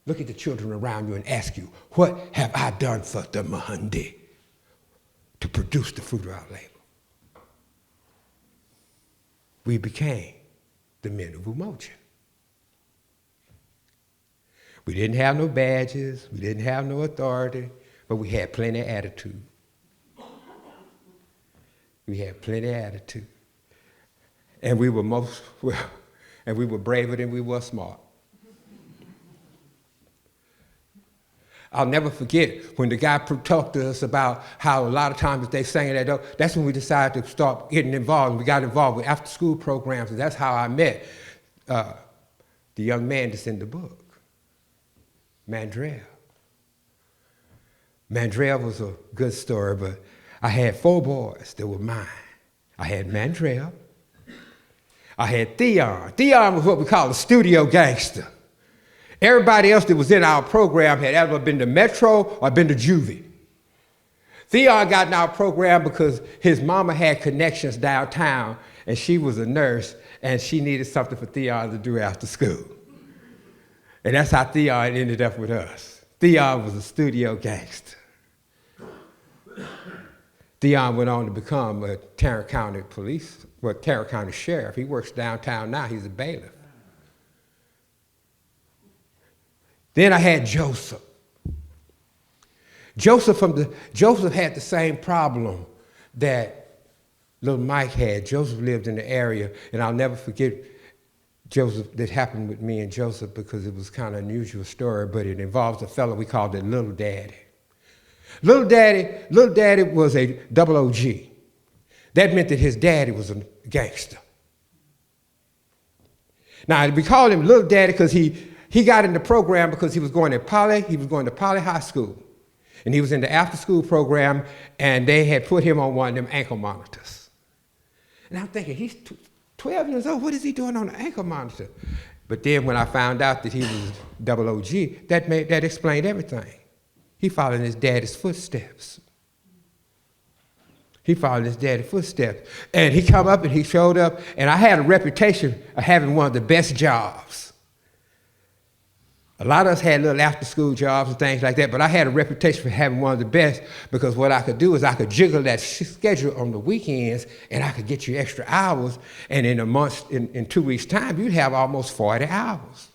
Look at the children around you and ask you, what have I done for the Mahundi to produce the fruit of our labor? We became the men of Umoja. We didn't have no badges, we didn't have no authority, but we had plenty of attitude. We had plenty of attitude. And we were braver than we were smart. I'll never forget when the guy talked to us about how a lot of times they sang that, that's when we decided to start getting involved. We got involved with after-school programs, and that's how I met the young man that's in the book, Mandrell. Mandrell was a good story, but I had 4 boys that were mine. I had Mandrell. I had Theon. Theon was what we call a studio gangster. Everybody else that was in our program had either been to Metro or been to Juvie. Theon got in our program because his mama had connections downtown, and she was a nurse, and she needed something for Theon to do after school. And that's how Theon ended up with us. Theon was a studio gangster. Theon went on to become a Tarrant County Tarrant County Sheriff. He works downtown now. He's a bailiff. Then I had Joseph. Joseph had the same problem that little Mike had. Joseph lived in the area, and I'll never forget Joseph, that happened with me and Joseph because it was kind of an unusual story, but it involves a fellow we called it Little Daddy. Little Daddy was a double OG. That meant that his daddy was a gangster. Now, we called him Little Daddy because he got in the program because he was going to Poly High School. And he was in the after-school program, and they had put him on one of them ankle monitors. And I'm thinking, he's 12 years old, what is he doing on an ankle monitor? But then when I found out that he was double OG, that explained everything. He followed his daddy's footsteps. He followed his daddy's footsteps. And he come up and he showed up, and I had a reputation of having one of the best jobs. A lot of us had little after-school jobs and things like that, but I had a reputation for having one of the best because what I could do is I could jiggle that schedule on the weekends, and I could get you extra hours, and in a month, in 2 weeks' time, you'd have almost 40 hours.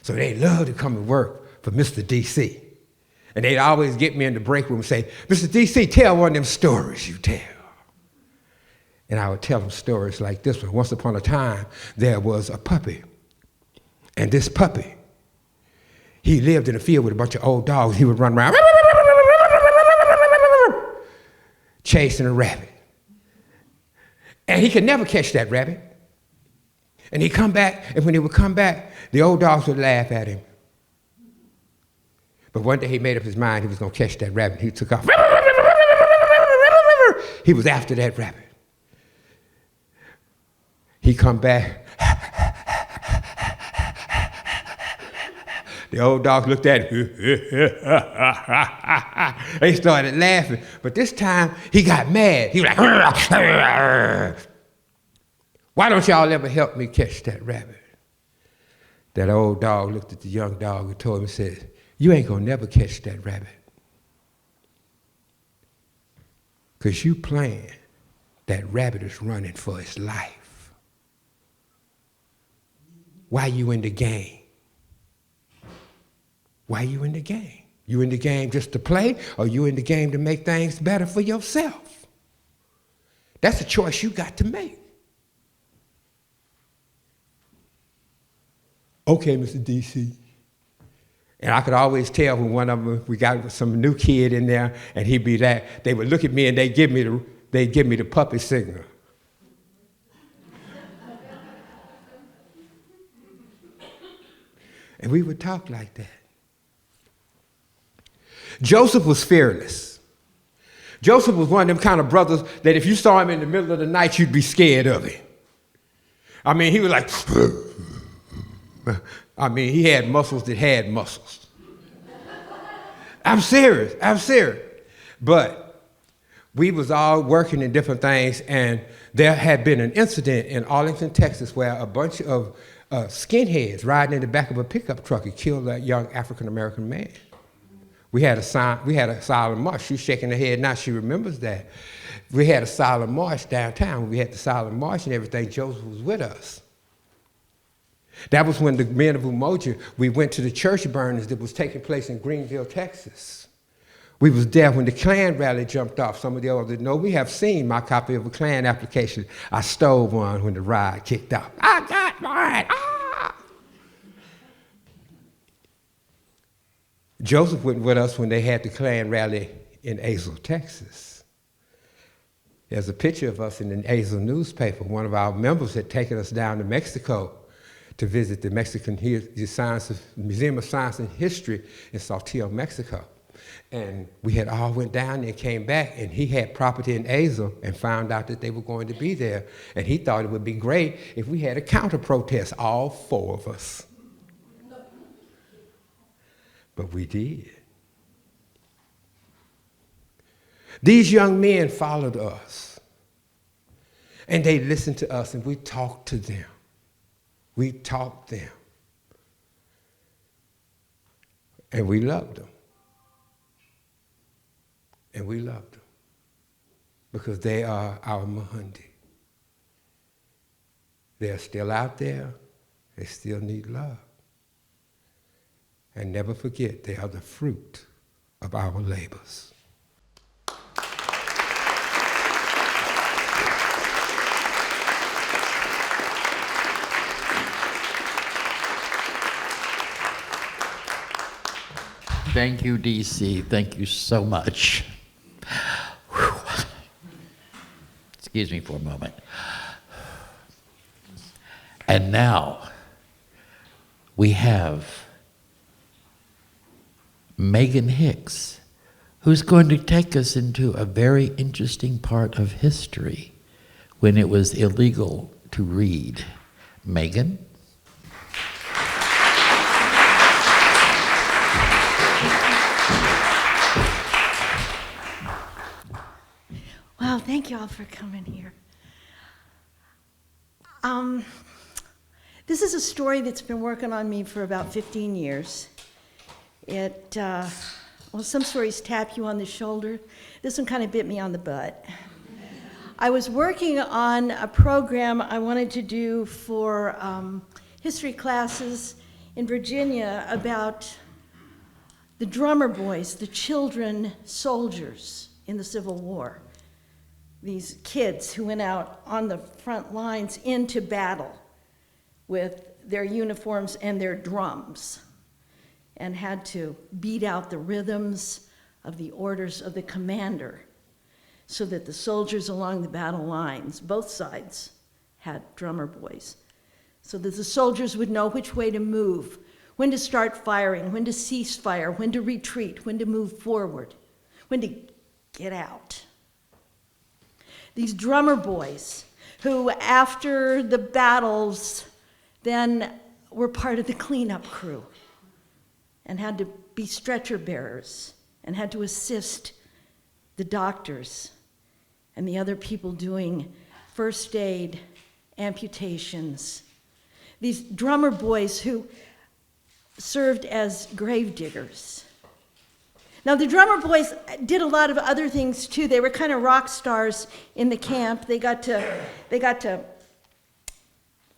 So they loved to come and work for Mr. DC. And they'd always get me in the break room and say, Mr. DC, tell one of them stories you tell. And I would tell them stories like this one. Once upon a time, there was a puppy. And this puppy, he lived in a field with a bunch of old dogs. He would run around chasing a rabbit. And he could never catch that rabbit. And he'd come back, and when he would come back, the old dogs would laugh at him. But one day he made up his mind he was going to catch that rabbit. He took off. He was after that rabbit. He come back. The old dogs looked at him. They started laughing. But this time he got mad. He was like, why don't y'all ever help me catch that rabbit? That old dog looked at the young dog and told him, said, you ain't gonna never catch that rabbit. Because you playing, that rabbit is running for its life. Why you in the game? Why you in the game? You in the game just to play, or you in the game to make things better for yourself? That's a choice you got to make. Okay, Mr. DC. And I could always tell when one of them, we got some new kid in there, and he'd be that, they would look at me and they'd give me the puppy signal. And we would talk like that. Joseph was fearless. Joseph was one of them kind of brothers that if you saw him in the middle of the night, you'd be scared of him. I mean, he was like, I mean, he had muscles that had muscles. I'm serious. But we was all working in different things, and there had been an incident in Arlington, Texas, where a bunch of skinheads riding in the back of a pickup truck had killed a young African-American man. We had a silent march. She's shaking her head now. She remembers that. We had a silent march downtown. We had the silent march and everything. Joseph was with us. That was when the men of Umoja, we went to the church burnings that was taking place in Greenville, Texas. We was there when the Klan rally jumped off. Some of the others know we have seen my copy of a Klan application. I stole one when the riot kicked off. I got mine. Ah! Joseph went with us when they had the Klan rally in Azle, Texas. There's a picture of us in the Azle newspaper. One of our members had taken us down to Mexico to visit the Mexican Museum of Science and History in Saltillo, Mexico. And we had all went down there and came back, and he had property in Azle and found out that they were going to be there. And he thought it would be great if we had a counter-protest, all four of us. But we did. These young men followed us, and they listened to us, and we talked to them. We taught them. And we loved them. And we loved them because they are our Mahundi. They're still out there. They still need love. And never forget, they are the fruit of our labors. Thank you, DC. Thank you so much. Whew. Excuse me for a moment. And now we have Megan Hicks, who's going to take us into a very interesting part of history when it was illegal to read. Megan? Wow, thank you all for coming here. This is a story that's been working on me for about 15 years. Some stories tap you on the shoulder. This one kind of bit me on the butt. I was working on a program I wanted to do for history classes in Virginia about the drummer boys, the children soldiers in the Civil War. These kids who went out on the front lines into battle with their uniforms and their drums and had to beat out the rhythms of the orders of the commander so that the soldiers along the battle lines, both sides, had drummer boys, so that the soldiers would know which way to move, when to start firing, when to cease fire, when to retreat, when to move forward, when to get out. These drummer boys who, after the battles, then were part of the cleanup crew and had to be stretcher bearers and had to assist the doctors and the other people doing first aid, amputations. These drummer boys who served as grave diggers. Now, the drummer boys did a lot of other things too. They were kind of rock stars in the camp. They got to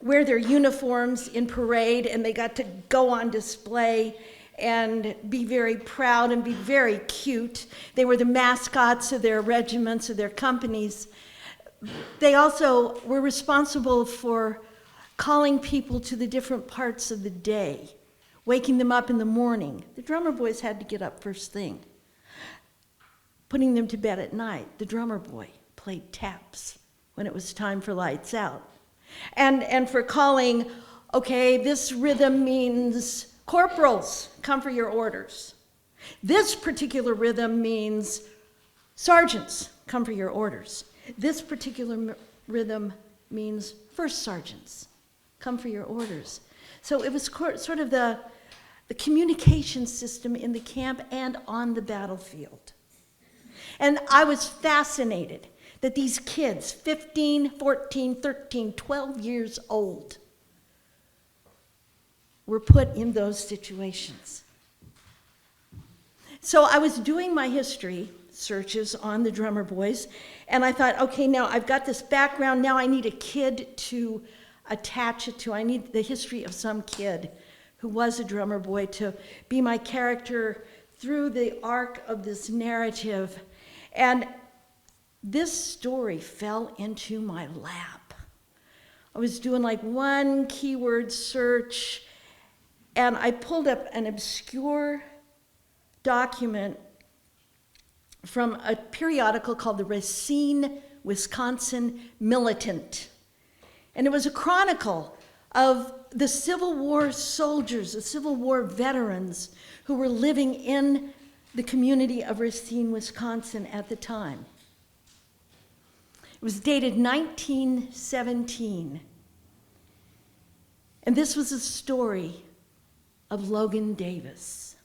wear their uniforms in parade, and they got to go on display and be very proud and be very cute. They were the mascots of their regiments, of their companies. They also were responsible for calling people to the different parts of the day, waking them up in the morning. The drummer boys had to get up first thing. Putting them to bed at night. The drummer boy played taps when it was time for lights out. And for calling, okay, this rhythm means corporals, come for your orders. This particular rhythm means sergeants, come for your orders. This particular rhythm means first sergeants, come for your orders. So it was sort of the communication system in the camp and on the battlefield. And I was fascinated that these kids, 15, 14, 13, 12 years old, were put in those situations. So I was doing my history searches on the drummer boys, and I thought, okay, now I've got this background, now I need a kid to attach it to. I need the history of some kid who was a drummer boy to be my character through the arc of this narrative. And this story fell into my lap. I was doing like one keyword search, and I pulled up an obscure document from a periodical called the Racine, Wisconsin Militant. And it was a chronicle of the Civil War soldiers, the Civil War veterans who were living in the community of Racine, Wisconsin at the time. It was dated 1917. And this was a story of Logan Davis.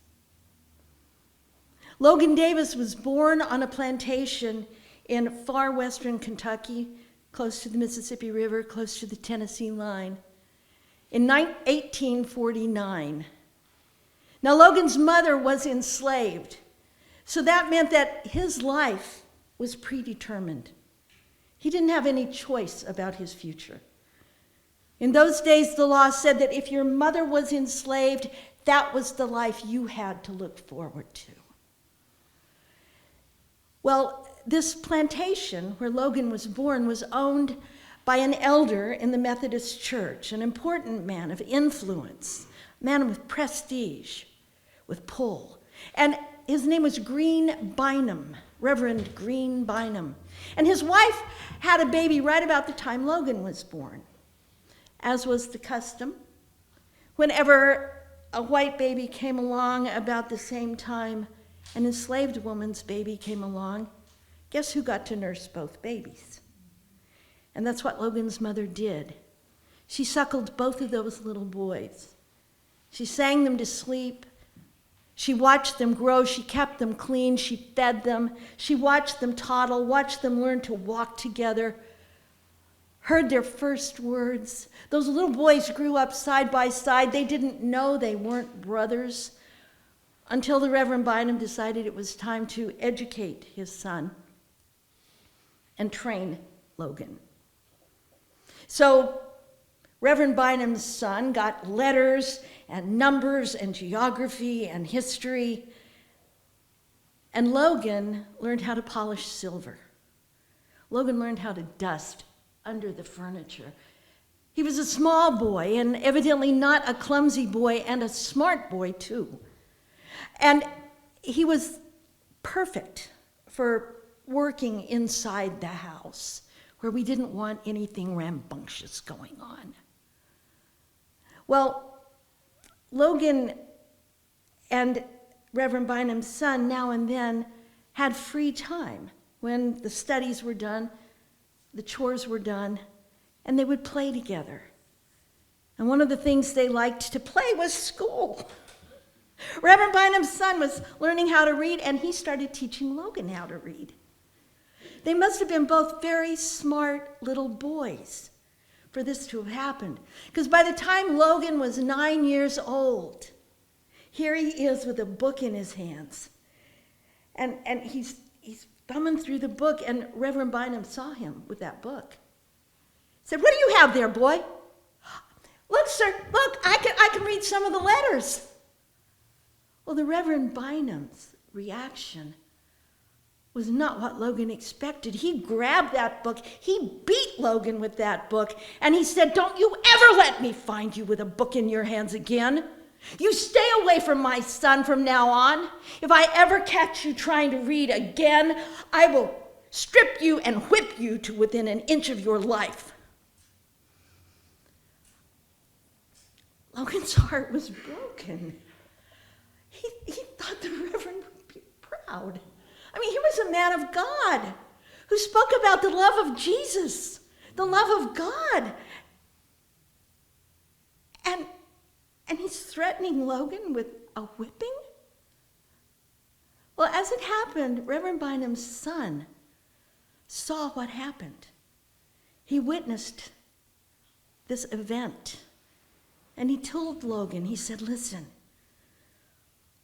Logan Davis was born on a plantation in far western Kentucky, close to the Mississippi River, close to the Tennessee line, in 1849. Now, Logan's mother was enslaved, so that meant that his life was predetermined. He didn't have any choice about his future. In those days, the law said that if your mother was enslaved, that was the life you had to look forward to. Well, this plantation where Logan was born was owned by an elder in the Methodist Church, an important man of influence, a man with prestige, with pull. And his name was Green Bynum, Reverend Green Bynum. And his wife had a baby right about the time Logan was born. As was the custom, whenever a white baby came along about the same time an enslaved woman's baby came along, guess who got to nurse both babies? And that's what Logan's mother did. She suckled both of those little boys. She sang them to sleep. She watched them grow. She kept them clean. She fed them. She watched them toddle, watched them learn to walk together, heard their first words. Those little boys grew up side by side. They didn't know they weren't brothers until the Reverend Bynum decided it was time to educate his son and train Logan. So Reverend Bynum's son got letters and numbers and geography and history, and Logan learned how to polish silver. Logan learned how to dust under the furniture. He was a small boy, and evidently not a clumsy boy, and a smart boy too. And he was perfect for working inside the house, where we didn't want anything rambunctious going on. Well, Logan and Reverend Bynum's son now and then had free time when the studies were done, the chores were done, and they would play together. And one of the things they liked to play was school. Reverend Bynum's son was learning how to read, and he started teaching Logan how to read. They must have been both very smart little boys for this to have happened. Because by the time Logan was 9 years old, here he is with a book in his hands. And he's thumbing through the book, and Reverend Bynum saw him with that book. He said, "What do you have there, boy?" "Look, sir, look, I can read some of the letters." Well, the Reverend Bynum's reaction was not what Logan expected. He grabbed that book, he beat Logan with that book, and he said, "Don't you ever let me find you with a book in your hands again. You stay away from my son from now on. If I ever catch you trying to read again, I will strip you and whip you to within an inch of your life." Logan's heart was broken. He thought the Reverend would be proud. I mean, he was a man of God who spoke about the love of Jesus, the love of God. And he's threatening Logan with a whipping? Well, as it happened, Reverend Bynum's son saw what happened. He witnessed this event. And he told Logan, he said, "Listen,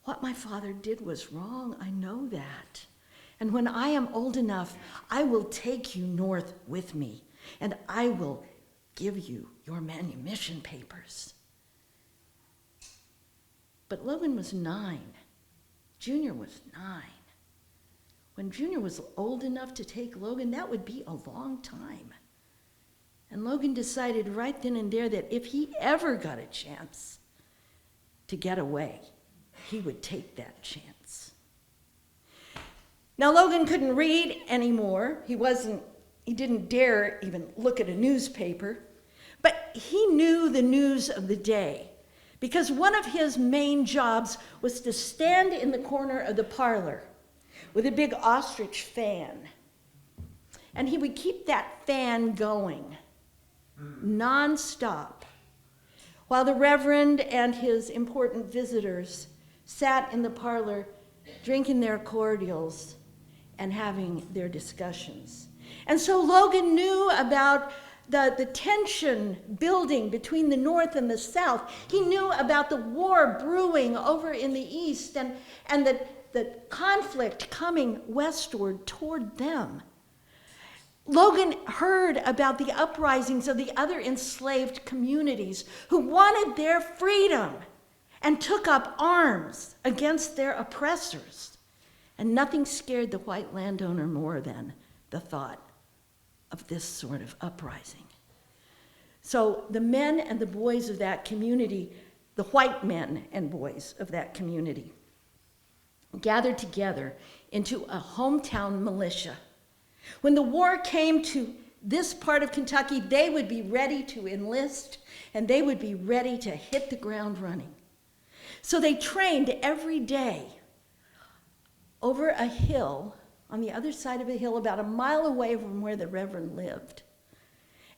what my father did was wrong. I know that. And when I am old enough, I will take you north with me, and I will give you your manumission papers." But Logan was 9. Junior was 9. When Junior was old enough to take Logan, that would be a long time. And Logan decided right then and there that if he ever got a chance to get away, he would take that chance. Now, Logan couldn't read anymore. He didn't dare even look at a newspaper, but he knew the news of the day because one of his main jobs was to stand in the corner of the parlor with a big ostrich fan. And he would keep that fan going nonstop while the Reverend and his important visitors sat in the parlor drinking their cordials and having their discussions. And so Logan knew about the tension building between the North and the South. He knew about the war brewing over in the East and the conflict coming westward toward them. Logan heard about the uprisings of the other enslaved communities who wanted their freedom and took up arms against their oppressors. And nothing scared the white landowner more than the thought of this sort of uprising. So the men and the boys of that community, the white men and boys of that community, gathered together into a hometown militia. When the war came to this part of Kentucky, they would be ready to enlist and they would be ready to hit the ground running. So they trained every day over a hill, on the other side of a hill, about a mile away from where the Reverend lived.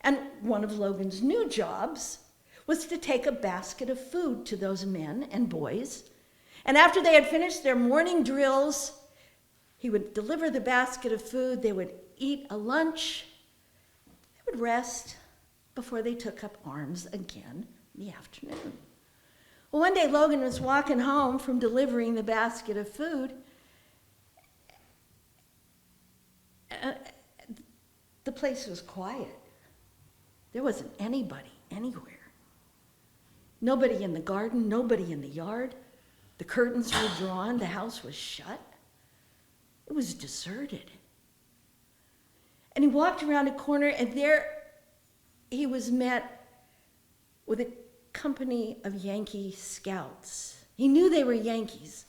And one of Logan's new jobs was to take a basket of food to those men and boys. And after they had finished their morning drills, he would deliver the basket of food, they would eat a lunch, they would rest before they took up arms again in the afternoon. Well, one day Logan was walking home from delivering the basket of food. The place was quiet. There wasn't anybody anywhere. Nobody in the garden, nobody in the yard. The curtains were drawn, the house was shut. It was deserted. And he walked around a corner, and there he was met with a company of Yankee scouts. He knew they were Yankees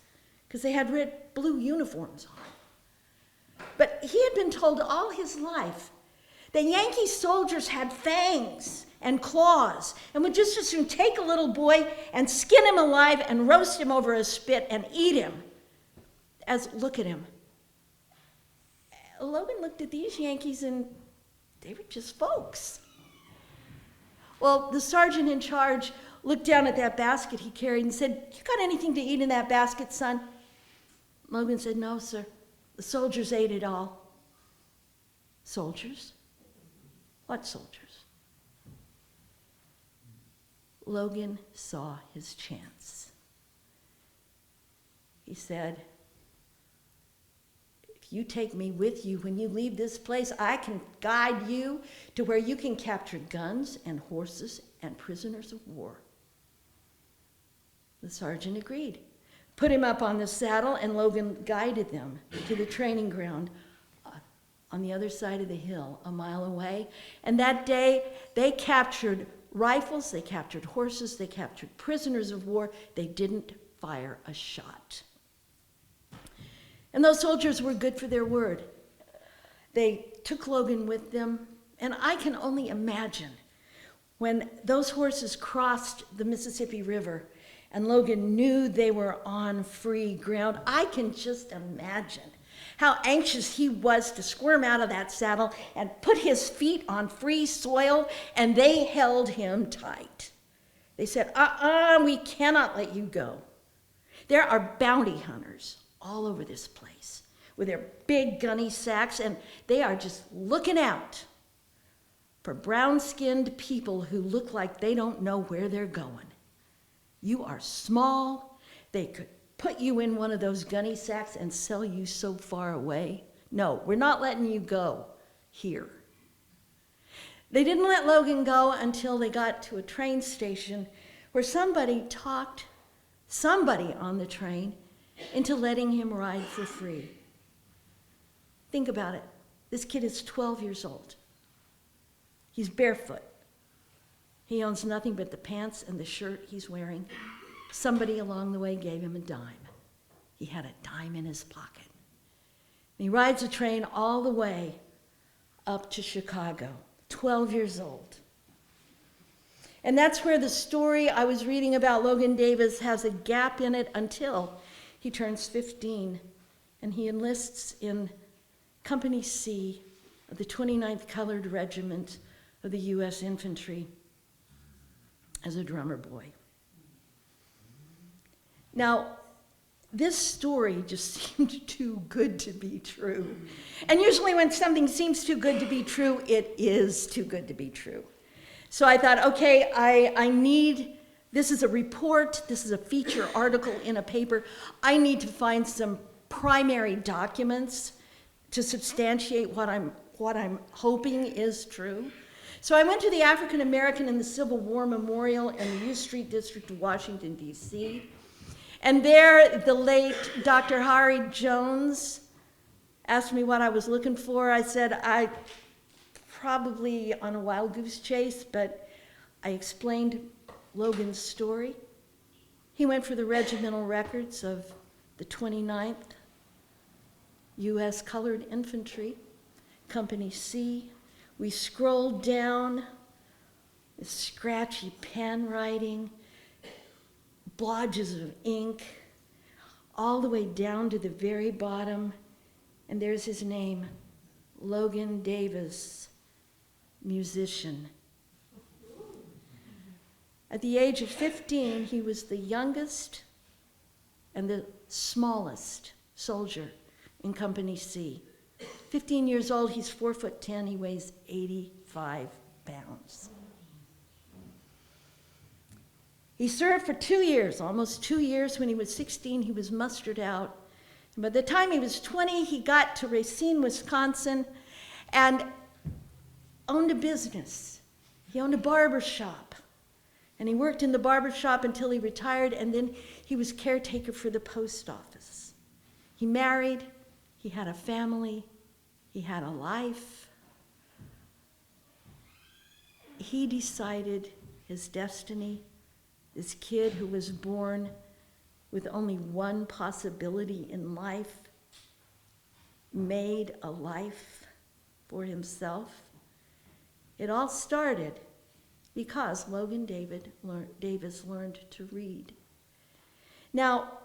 because they had red, blue uniforms on. But he had been told all his life that Yankee soldiers had fangs and claws and would just as soon take a little boy and skin him alive and roast him over a spit and eat him as look at him. Logan looked at these Yankees and they were just folks. Well, the sergeant in charge looked down at that basket he carried and said, "You got anything to eat in that basket, son?" Logan said, "No, sir. The soldiers ate it all." Soldiers? What soldiers? Logan saw his chance. He said, "If you take me with you when you leave this place, I can guide you to where you can capture guns and horses and prisoners of war." The sergeant agreed. put him up on the saddle, and Logan guided them to the training ground on the other side of the hill, a mile away. And that day, they captured rifles, they captured horses, they captured prisoners of war. They didn't fire a shot. And those soldiers were good for their word. They took Logan with them, and I can only imagine when those horses crossed the Mississippi River and Logan knew they were on free ground. I can just imagine how anxious he was to squirm out of that saddle and put his feet on free soil, and they held him tight. They said, we cannot let you go. There are bounty hunters all over this place with their big gunny sacks, and they are just looking out for brown-skinned people who look like they don't know where they're going. You are small. They could put you in one of those gunny sacks and sell you so far away. No, we're not letting you go here. They didn't let Logan go until they got to a train station where somebody talked somebody on the train into letting him ride for free. Think about it. This kid is 12 years old. He's barefoot. He owns nothing but the pants and the shirt he's wearing. Somebody along the way gave him a dime. He had a dime in his pocket. And he rides a train all the way up to Chicago, 12 years old. And that's where the story I was reading about Logan Davis has a gap in it until he turns 15 and he enlists in Company C of the 29th Colored Regiment of the U.S. Infantry as a drummer boy. Now, this story just seemed too good to be true. And usually when something seems too good to be true, it is too good to be true. So I thought, okay, I need, this is a report, this is a feature article in a paper. I need to find some primary documents to substantiate what I'm hoping is true. So I went to the African American and the Civil War Memorial in the U Street District of Washington, D.C. And there, the late Dr. Hari Jones asked me what I was looking for. I said, I probably on a wild goose chase, but I explained Logan's story. He went for the regimental records of the 29th U.S. Colored Infantry, Company C. We scrolled down, with scratchy pen writing, blotches of ink, all the way down to the very bottom, and there's his name, Logan Davis, musician. At the age of 15, he was the youngest and the smallest soldier in Company C. 15 years old, he's 4'10", he weighs 85 pounds. He served for 2 years, almost 2 years. When he was 16, he was mustered out. And by the time he was 20, he got to Racine, Wisconsin, and owned a business. He owned a barber shop. And he worked in the barber shop until he retired, and then he was caretaker for the post office. He married, he had a family, he had a life. He decided his destiny. This kid who was born with only one possibility in life made a life for himself. It all started because Logan Davis learned to read. Now,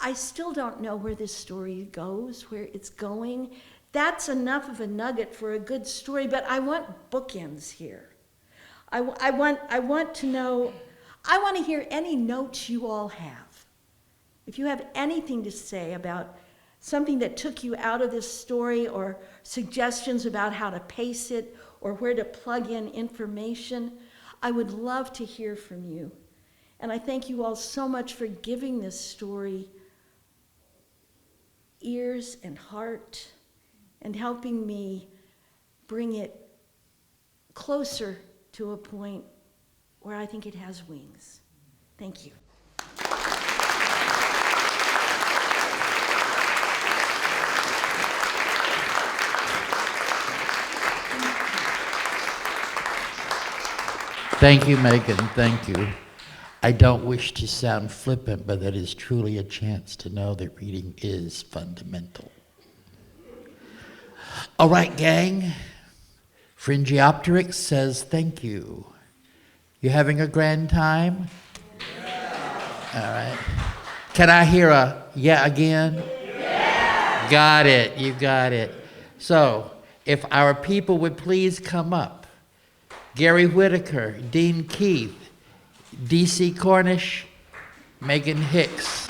I still don't know where this story goes, where it's going. That's enough of a nugget for a good story, but I want bookends here. I want to know, I want to hear any notes you all have. If you have anything to say about something that took you out of this story, or suggestions about how to pace it, or where to plug in information, I would love to hear from you. And I thank you all so much for giving this story ears and heart, and helping me bring it closer to a point where I think it has wings. Thank you. Thank you, Megan, thank you. I don't wish to sound flippant, but that is truly a chance to know that reading is fundamental. All right, gang. Fringeopteryx says thank you. You having a grand time? Yeah. All right. Can I hear a yeah again? Yeah. Got it, you got it. So, if our people would please come up. Gary Whitaker, Dean Keith, D.C. Cornish, Megan Hicks.